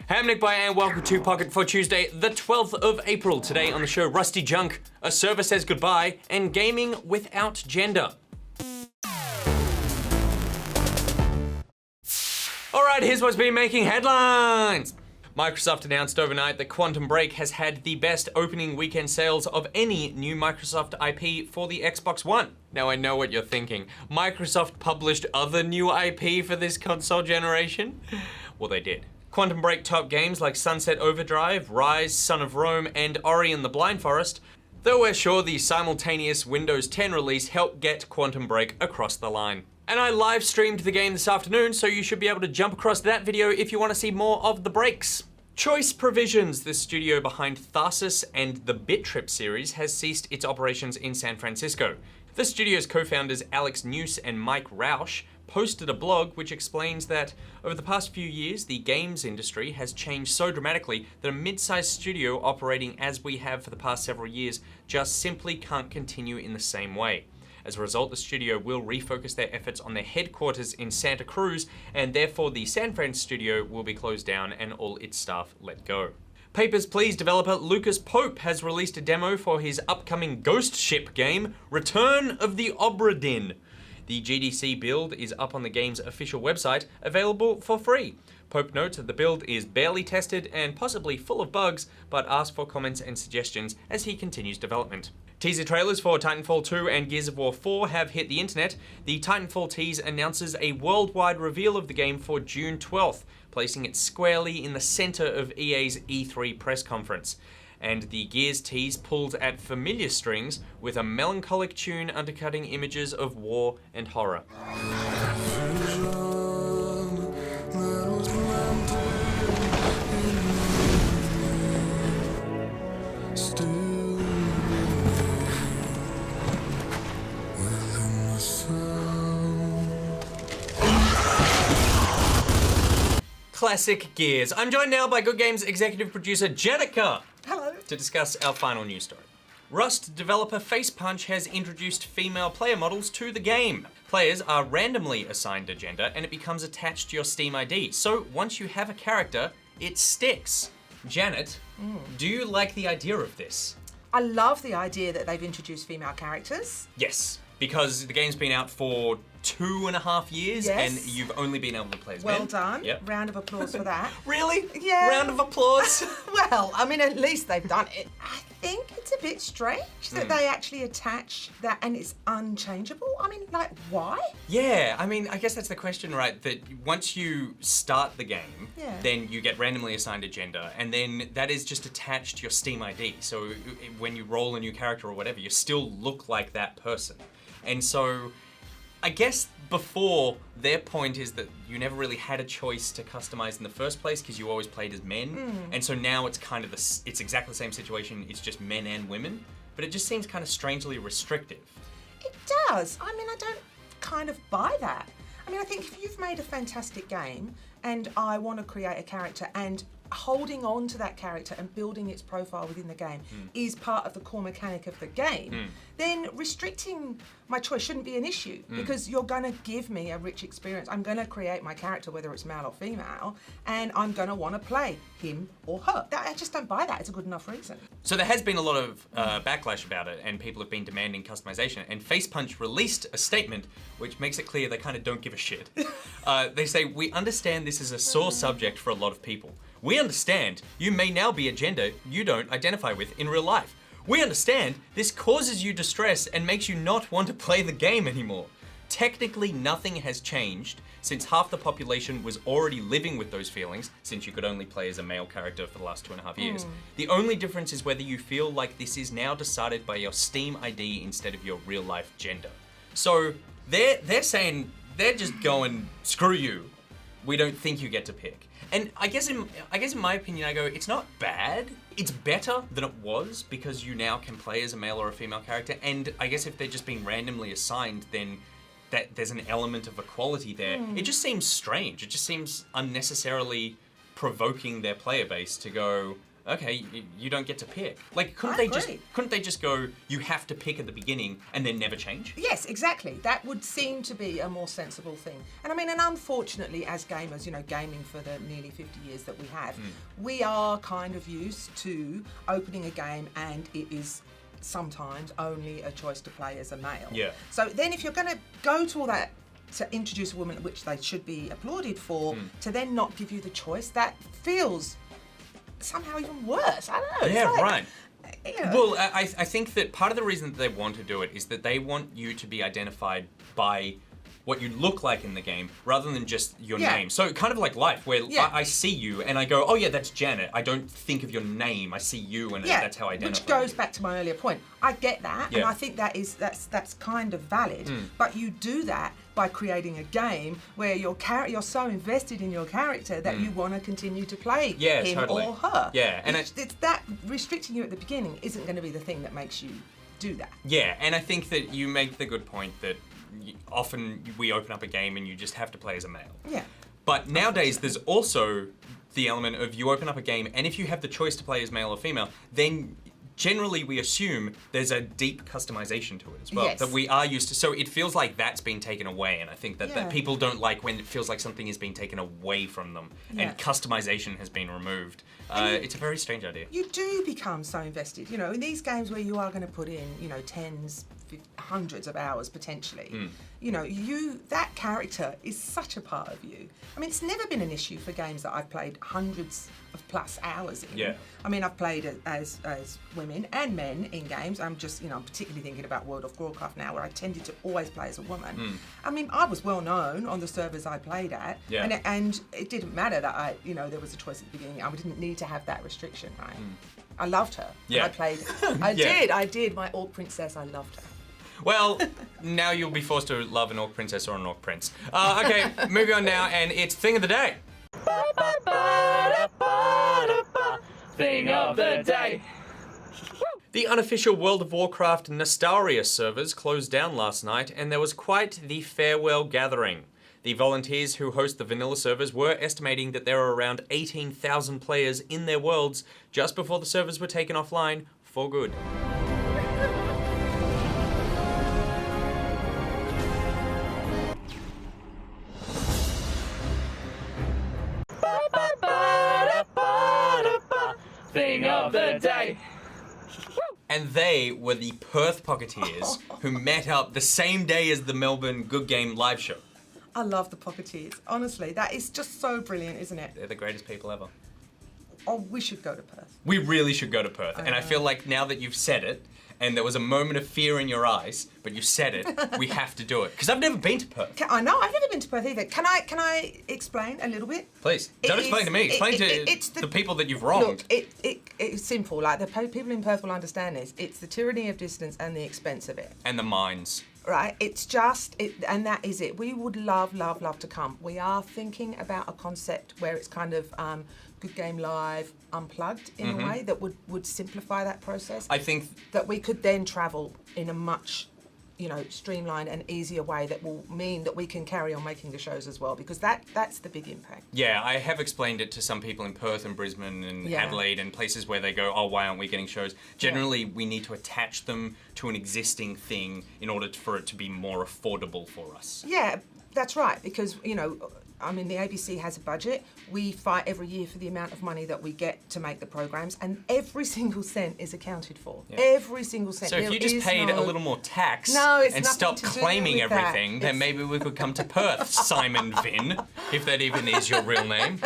Hey, I'm NichBoy and welcome to Pocket for Tuesday, the 12th of April. Today on the show, Rusty Junk, A Server Says Goodbye, and Gaming Without Gender. Alright, here's what's been making headlines. Microsoft announced overnight that Quantum Break has had the best opening weekend sales of any new Microsoft IP for the Xbox One. Now I know what you're thinking. Microsoft published other new IP for this console generation? Well, they did. Quantum Break top games like Sunset Overdrive, Rise, Son of Rome, and Ori and the Blind Forest, though we're sure the simultaneous Windows 10 release helped get Quantum Break across the line. And I live streamed the game this afternoon, so you should be able to jump across that video if you want to see more of the breaks. Choice Provisions, the studio behind Tharsis and the Bit Trip series, has ceased its operations in San Francisco. The studio's co-founders Alex Neuse and Mike Rausch posted a blog which explains that over the past few years, the games industry has changed so dramatically that a mid-sized studio operating as we have for the past several years just simply can't continue in the same way. As a result, the studio will refocus their efforts on their headquarters in Santa Cruz, and therefore the San Fran studio will be closed down and all its staff let go. Papers, Please developer Lucas Pope has released a demo for his upcoming ghost ship game, Return of the Obra Dinn. The GDC build is up on the game's official website, available for free. Pope notes that the build is barely tested and possibly full of bugs, but asks for comments and suggestions as he continues development. Teaser trailers for Titanfall 2 and Gears of War 4 have hit the internet. The Titanfall tease announces a worldwide reveal of the game for June 12th, placing it squarely in the center of EA's E3 press conference. And the Gears tease pulls at familiar strings with a melancholic tune undercutting images of war and horror. Classic Gears. I'm joined now by Good Games executive producer Jenica. Hello. To discuss our final news story. Rust developer Facepunch has introduced female player models to the game. Players are randomly assigned a gender and it becomes attached to your Steam ID. So once you have a character, it sticks. Janet, do you like the idea of this? I love the idea that they've introduced female characters. Yes, because the game's been out for 2.5 years, Yes. and you've only been able to play as Well men. done. Yep. Round of applause for that. Really? Yeah. Round of applause. Well, I mean, at least they've done it. I think it's a bit strange that they actually attach that and it's unchangeable. I mean, like, why? Yeah, I mean, I guess that's the question, right? That once you start the game, Yeah. then you get randomly assigned a gender, and then that is just attached to your Steam ID. So when you roll a new character or whatever, you still look like that person. And so I guess before, their point is that you never really had a choice to customize in the first place because you always played as men. And so now it's kind of it's exactly the same situation, it's just men and women, but it just seems kind of strangely restrictive. It does. I mean, I don't kind of buy that. I mean, I think if you've made a fantastic game and I want to create a character and holding on to that character and building its profile within the game is part of the core mechanic of the game, then restricting my choice shouldn't be an issue because you're going to give me a rich experience. I'm going to create my character, whether it's male or female, and I'm going to want to play him or her. I just don't buy that. It's a good enough reason. So there has been a lot of backlash about it, and people have been demanding customization, and Facepunch released a statement which makes it clear they kind of don't give a shit. They say, "We understand this is a sore subject for a lot of people. We understand you may now be a gender you don't identify with in real life. We understand this causes you distress and makes you not want to play the game anymore. Technically, nothing has changed since half the population was already living with those feelings, since you could only play as a male character for the last 2.5 years. The only difference is whether you feel like this is now decided by your Steam ID instead of your real life gender." So they're saying, they're just going, screw you. We don't think you get to pick. And I guess in my opinion, I go, it's not bad. It's better than it was because you now can play as a male or a female character. And I guess if they're just being randomly assigned, then that there's an element of equality there. It just seems strange. It just seems unnecessarily provoking their player base to go, okay, you don't get to pick. Like, couldn't I they agree. couldn't they just go, you have to pick at the beginning and then never change? Yes, exactly. That would seem to be a more sensible thing. And I mean, and unfortunately, as gamers, you know, gaming for the nearly 50 years that we have, we are kind of used to opening a game and it is sometimes only a choice to play as a male. Yeah. So then if you're going to go to all that to introduce a woman, which they should be applauded for, to then not give you the choice, that feels somehow even worse. I don't know. Yeah, It's like, right. you know, Well, I think that part of the reason that they want to do it is that they want you to be identified by what you look like in the game rather than just your Yeah. name. So kind of like life, where Yeah. I see you and I go, oh yeah, that's Janet. I don't think of your name. I see you and that's how I identify. Which goes you. back to my earlier point. I get that, and Yeah. I think that's kind of valid. But you do that by creating a game where you're so invested in your character that you want to continue to play him totally. or her. Yeah, and it's that restricting you at the beginning isn't going to be the thing that makes you do that. Yeah, and I think that you make the good point that often we open up a game and you just have to play as a male. Yeah. But nowadays, there's also the element of you open up a game, and if you have the choice to play as male or female, then generally we assume there's a deep customization to it as well. Yes. That we are used to. So it feels like that's been taken away, and I think that, Yeah. that people don't like when it feels like something is being taken away from them Yeah. and customization has been removed. It's a very strange idea. You do become so invested, you know, in these games where you are going to put in, you know, tens, hundreds of hours potentially. You know, that character is such a part of you. I mean, it's never been an issue for games that I've played hundreds of plus hours in. Yeah. I mean, I've played as women and men in games. I'm particularly thinking about World of Warcraft now, where I tended to always play as a woman. I mean, I was well known on the servers I played at, Yeah. and it didn't matter that there was a choice at the beginning. I didn't need to have that restriction, right? I loved her. Yeah. I played. I did. My Orc princess. I loved her. Well, now you'll be forced to love an orc princess or an orc prince. Okay, moving on now, and it's Thing of the Day. Thing of the day. The unofficial World of Warcraft Nostalria servers closed down last night, and there was quite the farewell gathering. The volunteers who host the vanilla servers were estimating that there are around 18,000 players in their worlds just before the servers were taken offline for good. Thing of the day. And they were the Perth Pocketeers who met up the same day as the Melbourne Good Game live show. I love the Pocketeers. Honestly, that is just so brilliant, isn't it? They're the greatest people ever. Oh, we should go to Perth. We really should go to Perth. And I feel like now that you've said it, and there was a moment of fear in your eyes, but you said it, we have to do it. Because I've never been to Perth. I know, I've never been to Perth either. Can I explain a little bit? Please, don't explain to me. Explain it's to the people that you've wronged. Look, it's simple. Like, the people in Perth will understand this. It's the tyranny of distance and the expense of it. And the mines. Right, it's just, and that is it. We would love to come. We are thinking about a concept where it's kind of Good Game Live unplugged in a way that would simplify that process. I think that we could then travel in a much, streamlined and easier way that will mean that we can carry on making the shows as well, because that's the big impact. Yeah, I have explained it to some people in Perth and Brisbane and Adelaide and places where they go, oh, why aren't we getting shows? Generally, we need to attach them to an existing thing in order for it to be more affordable for us. Yeah, that's right, because, I mean, the ABC has a budget. We fight every year for the amount of money that we get to make the programs, and every single cent is accounted for. Yeah. Every single cent. So if you just paid a little more tax and stopped claiming everything, then maybe we could come to Perth, Simon Vinn, if that even is your real name.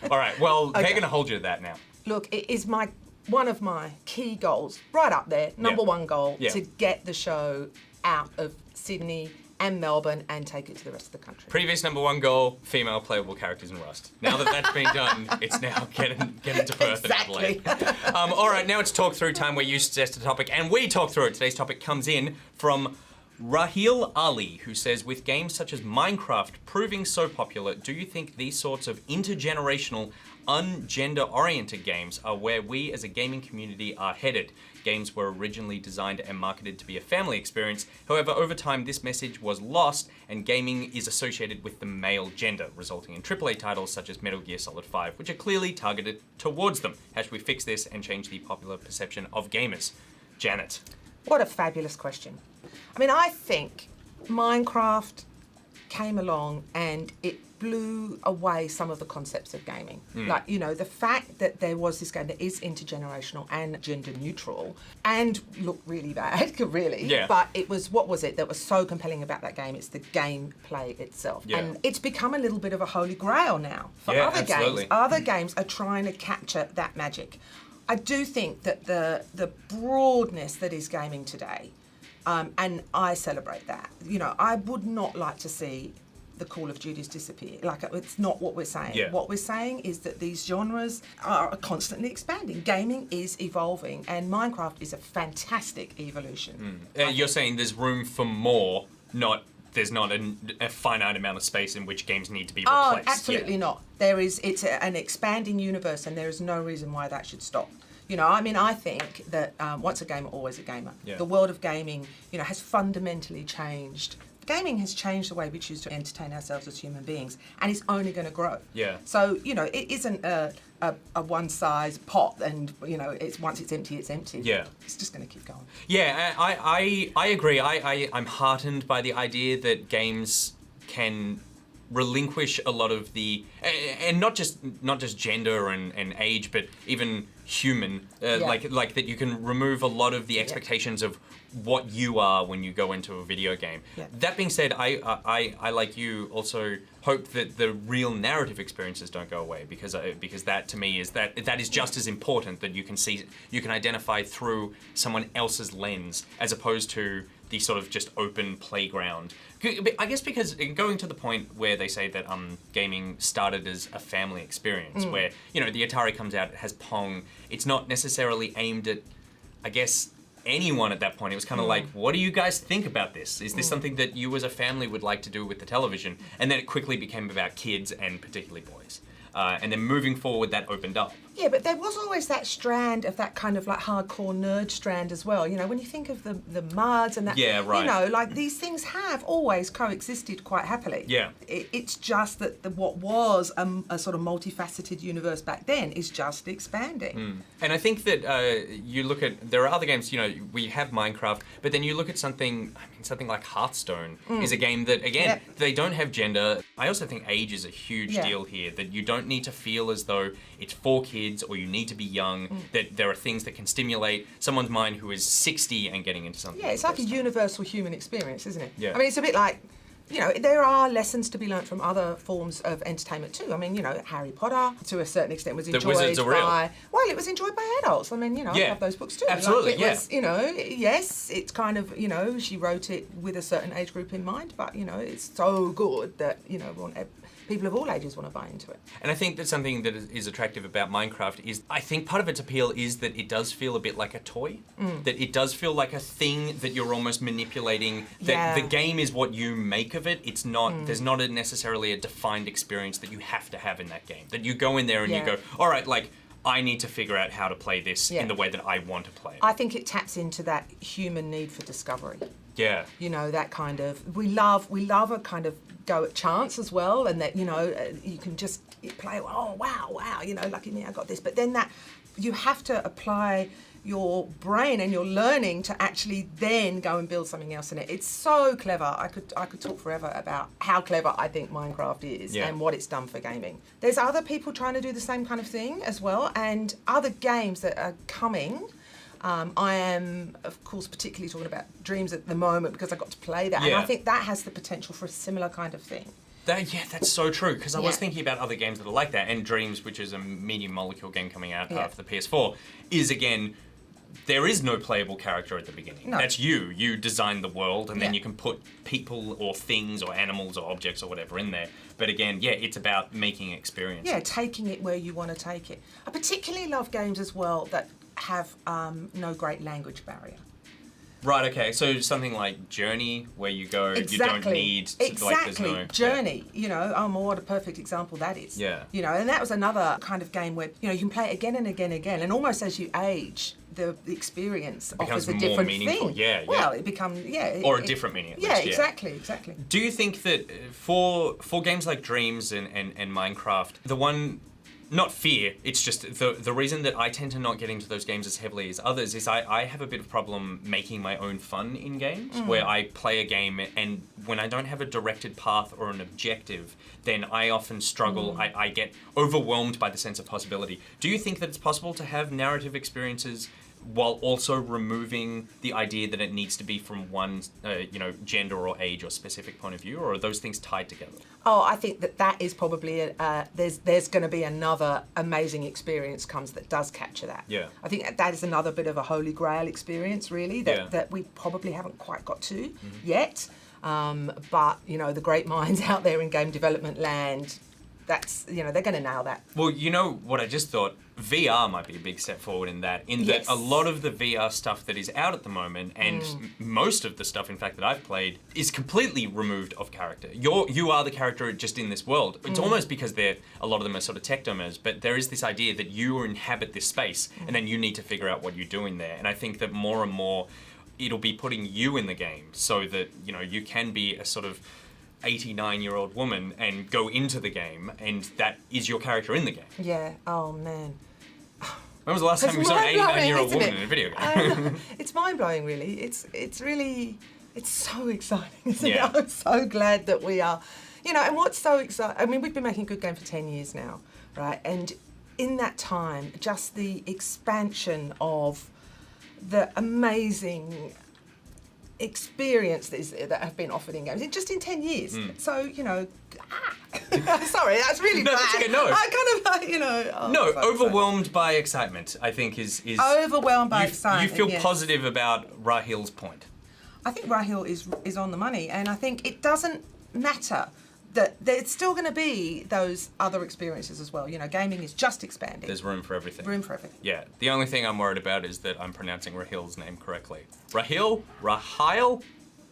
All right, well, they're going to hold you to that now. Look, it is one of my key goals, right up there, number one goal, to get the show out of Sydney and Melbourne and take it to the rest of the country. Previous number one goal, female playable characters in Rust. Now that that's been done, it's now getting to Perth and Adelaide. All right, now it's talk through time where you suggest a topic and we talk through it. Today's topic comes in from Rahil Ali, who says, with games such as Minecraft proving so popular, do you think these sorts of intergenerational ungender-oriented games are where we as a gaming community are headed. Games were originally designed and marketed to be a family experience. However, over time, this message was lost, and gaming is associated with the male gender, resulting in AAA titles such as Metal Gear Solid 5, which are clearly targeted towards them. How should we fix this and change the popular perception of gamers? Janet. What a fabulous question. I mean, I think Minecraft came along and it blew away some of the concepts of gaming. Like, you know, the fact that there was this game that is intergenerational and gender neutral and looked really bad, really. Yeah. But it was, what was it that was so compelling about that game? It's the gameplay itself. Yeah. And it's become a little bit of a holy grail now for Yeah, other absolutely. games. Other games are trying to capture that magic. I do think that the broadness that is gaming today, and I celebrate that. You know, I would not like to see the Call of Duties disappear. Like, it's not what we're saying. Yeah. What we're saying is that these genres are constantly expanding. Gaming is evolving, and Minecraft is a fantastic evolution. You're saying there's room for more, there's not a finite amount of space in which games need to be replaced. Oh, absolutely not. It's an expanding universe, and there is no reason why that should stop. You know, I mean, I think that once a gamer, always a gamer. Yeah. The world of gaming, you know, has fundamentally changed. Gaming has changed the way we choose to entertain ourselves as human beings, and it's only going to grow. Yeah. So, you know, it isn't a one-size pot, and, you know, once it's empty, it's empty. Yeah. It's just going to keep going. Yeah, I agree. I'm heartened by the idea that games can relinquish a lot of the, and not just gender and age, but even human, like that you can remove a lot of the expectations of what you are when you go into a video game. Yeah. That being said, I like you also hope that the real narrative experiences don't go away, because that to me is that is just as important, that you can identify through someone else's lens as opposed to the sort of just open playground. I guess because going to the point where they say that gaming started as a family experience, where, you know, the Atari comes out, it has Pong, it's not necessarily aimed at, I guess, anyone at that point. It was kind of like, what do you guys think about this? Is this something that you as a family would like to do with the television? And then it quickly became about kids and particularly boys. And then moving forward, that opened up. Yeah, but there was always that strand of that kind of like hardcore nerd strand as well. You know, when you think of the Muds and that, Yeah, right. you know, like these things have always coexisted quite happily. Yeah. It's just that what was a sort of multifaceted universe back then is just expanding. And I think that you look at, there are other games, you know, we have Minecraft, but then you look at something like Hearthstone is a game that, again, they don't have gender. I also think age is a huge deal here, that you don't need to feel as though it's for kids or you need to be young, that there are things that can stimulate someone's mind who is 60 and getting into something. Yeah, it's like a universal human experience, isn't it? Yeah. I mean, it's a bit like, you know, there are lessons to be learnt from other forms of entertainment too. I mean, you know, Harry Potter, to a certain extent, was enjoyed Wizards are real. Well, it was enjoyed by adults. I mean, you know, I love those books too. Absolutely, like, it was, you know, yes, it's kind of, you know, she wrote it with a certain age group in mind, but, you know, it's so good that, you know, people of all ages want to buy into it. And I think that something that is attractive about Minecraft is, I think part of its appeal is that it does feel a bit like a toy. That it does feel like a thing that you're almost manipulating. That the game is what you make of it. It's not, there's not necessarily a defined experience that you have to have in that game. That you go in there and you go, all right, like, I need to figure out how to play this in the way that I want to play it. I think it taps into that human need for discovery. Yeah. You know, that kind of, we love a kind of go at chance as well, and that, you know, you can just play, oh, wow, you know, lucky me, I got this. But then that, you have to apply your brain and your learning to actually then go and build something else in it. It's so clever. I could talk forever about how clever I think Minecraft is and what it's done for gaming. There's other people trying to do the same kind of thing as well, and other games that are coming. I am, of course, particularly talking about Dreams at the moment because I got to play that, and I think that has the potential for a similar kind of thing. That's so true, because I was thinking about other games that are like that, and Dreams, which is a medium molecule game coming out for the PS4, is, again, there is no playable character at the beginning. No. That's you. You design the world, and then you can put people or things or animals or objects or whatever in there. But again, it's about making experience. Yeah, taking it where you want to take it. I particularly love games as well that have no great language barrier. Right, okay. So something like Journey, where you go, you don't need to, Exactly. there's no... Journey, you know, what a perfect example that is. Yeah. You know, and that was another kind of game where, you know, you can play it again and again and again, and almost as you age, the experience offers a more different meaningful. thing. Yeah, yeah. Well, it becomes, Or a different meaning at least, yeah. Exactly. Do you think that for games like Dreams and Minecraft, the one... Not fear, it's just the reason that I tend to not get into those games as heavily as others is I have a bit of problem making my own fun in games, where I play a game and when I don't have a directed path or an objective, then I often struggle, I get overwhelmed by the sense of possibility. Do you think that it's possible to have narrative experiences while also removing the idea that it needs to be from one, gender or age or specific point of view, or are those things tied together? Oh, I think that is probably there's going to be another amazing experience comes that does capture that. Yeah. I think that is another bit of a holy grail experience, really, that we probably haven't quite got to yet. But you know, the great minds out there in game development land, that's, you know, they're going to nail that. Well, you know what I just thought? VR might be a big step forward in that Yes. a lot of the VR stuff that is out at the moment, and most of the stuff, in fact, that I've played, is completely removed of character. You are the character just in this world. It's almost because a lot of them are sort of tech demos, but there is this idea that you inhabit this space, and then you need to figure out what you're doing there. And I think that more and more, it'll be putting you in the game so that, you know, you can be a sort of 89-year-old woman and go into the game, and that is your character in the game. Yeah. Oh man. When was the last time you saw an 89-year-old woman isn't in a video game? It's mind-blowing, really. It's really, it's so exciting, isn't Yeah. it? I'm so glad that we are, you know, and what's so exciting, I mean, we've been making a good game for 10 years now, right? And in that time, just the expansion of the amazing experience that have been offered in games, just in 10 years. So, you know, sorry, that's really No, bad. that's okay, no. I kind of, you know... Oh, No, fuck's sake. overwhelmed by excitement, I think is Overwhelmed by you excitement, feel yes. positive about Rahil's point. I think Rahil is on the money, and I think it doesn't matter that there's still going to be those other experiences as well. You know, gaming is just expanding. There's room for everything. Room for everything. Yeah, the only thing I'm worried about is that I'm pronouncing Rahil's name correctly. Rahil?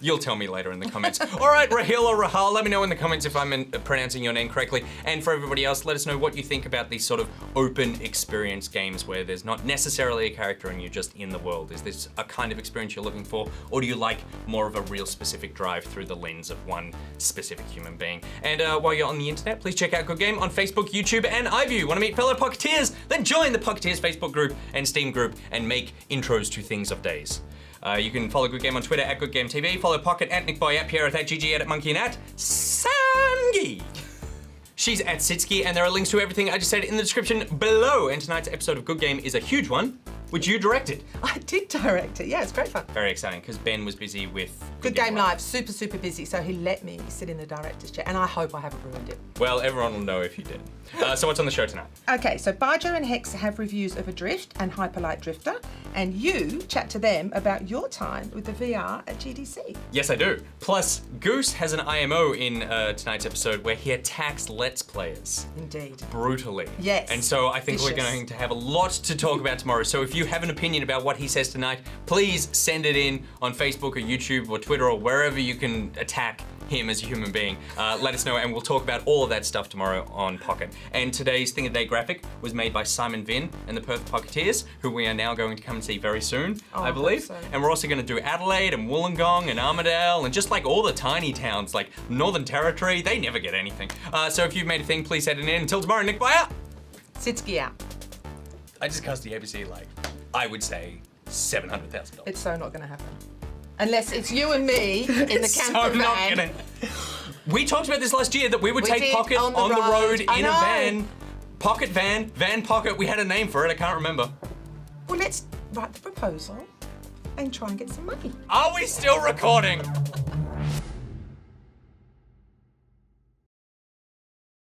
You'll tell me later in the comments. All right, Rahil or Rahal, let me know in the comments if I'm pronouncing your name correctly. And for everybody else, let us know what you think about these sort of open experience games where there's not necessarily a character and you're just in the world. Is this a kind of experience you're looking for, or do you like more of a real specific drive through the lens of one specific human being? And while you're on the internet, please check out Good Game on Facebook, YouTube, and iView. Want to meet fellow Pocketeers? Then join the Pocketeers Facebook group and Steam group and make intros to things of days. You can follow Good Game on Twitter at Good Game TV, follow Pocket at NichBoy, at Pierre, at GG, at Monkey, and at Sangi. She's at Sydski, and there are links to everything I just said in the description below. And tonight's episode of Good Game is a huge one, which you directed. I did direct it. Yeah, it's great fun. Very exciting, because Ben was busy with Good Game Live, super, super busy, so he let me sit in the director's chair, and I hope I haven't ruined it. Well, everyone will know if you did. So what's on the show tonight? Okay, so Bajo and Hex have reviews of Adrift and Hyperlight Drifter, and you chat to them about your time with the VR at GDC. Yes, I do. Plus, Goose has an IMO in tonight's episode where he attacks Let's Players. Indeed. Brutally. Yes. And so I think we're Vicious. going to have a lot to talk about tomorrow. So if you have an opinion about what he says tonight, please send it in on Facebook or YouTube or Twitter or wherever you can attack him as a human being. Let us know, and we'll talk about all of that stuff tomorrow on Pocket. And today's Thing of the Day graphic was made by Simon Vinn and the Perth Pocketeers, who we are now going to come and see very soon, I believe. so. And we're also going to do Adelaide and Wollongong and Armidale and just like all the tiny towns like Northern Territory. They never get anything. So if you've made a thing, please send it in. Until tomorrow, Nick, bye out. Sydski out. I just cost the ABC like, I would say $700,000. It's so not going to happen. Unless it's you and me in the So camper not van. gonna. We talked about this last year that we would We take did, Pocket on on the the road road. I in a know. van. Pocket van, Van Pocket. We had a name for it. I can't remember. Well, let's write the proposal and try and get some money. Are we still recording?